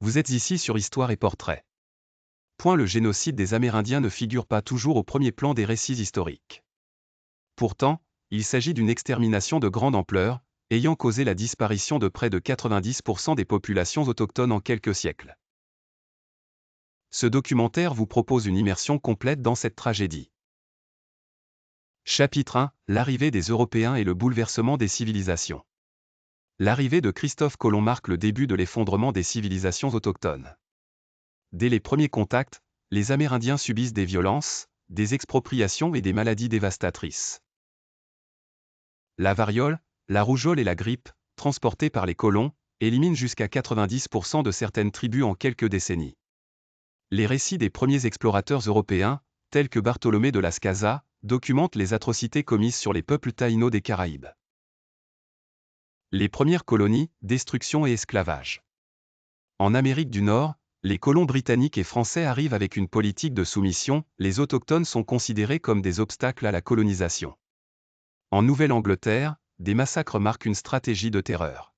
Vous êtes ici sur Histoire et Portrait. Le génocide des Amérindiens ne figure pas toujours au premier plan des récits historiques. Pourtant, il s'agit d'une extermination de grande ampleur, ayant causé la disparition de près de 90% des populations autochtones en quelques siècles. Ce documentaire vous propose une immersion complète dans cette tragédie. Chapitre 1 : L'arrivée des Européens et le bouleversement des civilisations. L'arrivée de Christophe Colomb marque le début de l'effondrement des civilisations autochtones. Dès les premiers contacts, les Amérindiens subissent des violences, des expropriations et des maladies dévastatrices. La variole, la rougeole et la grippe, transportées par les colons, éliminent jusqu'à 90% de certaines tribus en quelques décennies. Les récits des premiers explorateurs européens, tels que Bartolomé de Las Casas, documentent les atrocités commises sur les peuples taïnos des Caraïbes. Les premières colonies, destruction et esclavage. En Amérique du Nord, les colons britanniques et français arrivent avec une politique de soumission, les autochtones sont considérés comme des obstacles à la colonisation. En Nouvelle-Angleterre, des massacres marquent une stratégie de terreur.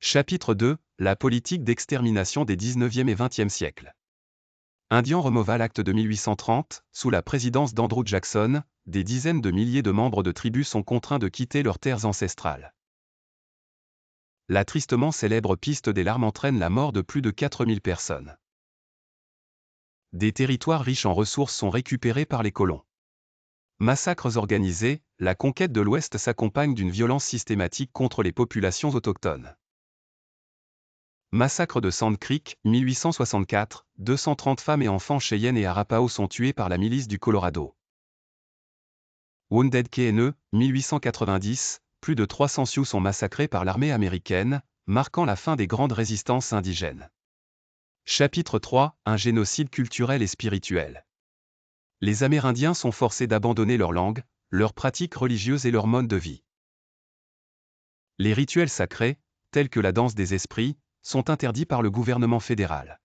Chapitre 2 : La politique d'extermination des 19e et 20e siècles. Indian Removal Act de 1830, sous la présidence d'Andrew Jackson, des dizaines de milliers de membres de tribus sont contraints de quitter leurs terres ancestrales. La tristement célèbre piste des larmes entraîne la mort de plus de 4000 personnes. Des territoires riches en ressources sont récupérés par les colons. Massacres organisés, la conquête de l'Ouest s'accompagne d'une violence systématique contre les populations autochtones. Massacre de Sand Creek, 1864, 230 femmes et enfants Cheyennes et Arapaho sont tués par la milice du Colorado. Wounded Knee, 1890, plus de 300 Sioux sont massacrés par l'armée américaine, marquant la fin des grandes résistances indigènes. Chapitre 3 : Un génocide culturel et spirituel. Les Amérindiens sont forcés d'abandonner leur langue, leurs pratiques religieuses et leur mode de vie. Les rituels sacrés, tels que la danse des esprits, sont interdits par le gouvernement fédéral.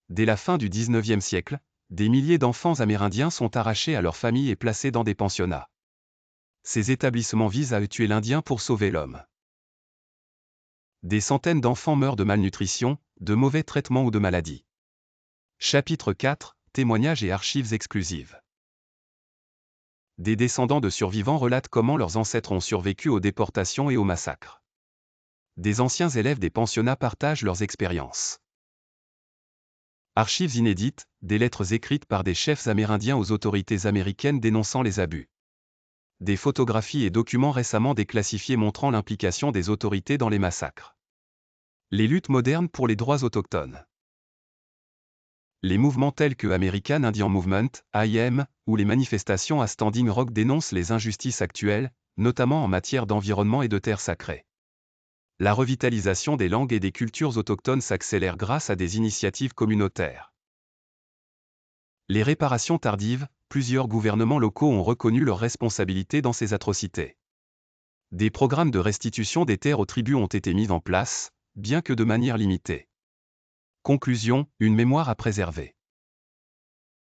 Dès la fin du XIXe siècle, des milliers d'enfants amérindiens sont arrachés à leurs familles et placés dans des pensionnats. Ces établissements visent à tuer l'Indien pour sauver l'homme. Des centaines d'enfants meurent de malnutrition, de mauvais traitements ou de maladies. Chapitre 4 : Témoignages et archives exclusives. Des descendants de survivants relatent comment leurs ancêtres ont survécu aux déportations et aux massacres. Des anciens élèves des pensionnats partagent leurs expériences. Archives inédites, des lettres écrites par des chefs amérindiens aux autorités américaines dénonçant les abus. Des photographies et documents récemment déclassifiés montrant l'implication des autorités dans les massacres. Les luttes modernes pour les droits autochtones. Les mouvements tels que American Indian Movement, AIM, ou les manifestations à Standing Rock dénoncent les injustices actuelles, notamment en matière d'environnement et de terres sacrées. La revitalisation des langues et des cultures autochtones s'accélère grâce à des initiatives communautaires. Les réparations tardives, plusieurs gouvernements locaux ont reconnu leurs responsabilités dans ces atrocités. Des programmes de restitution des terres aux tribus ont été mis en place, bien que de manière limitée. Conclusion : une mémoire à préserver.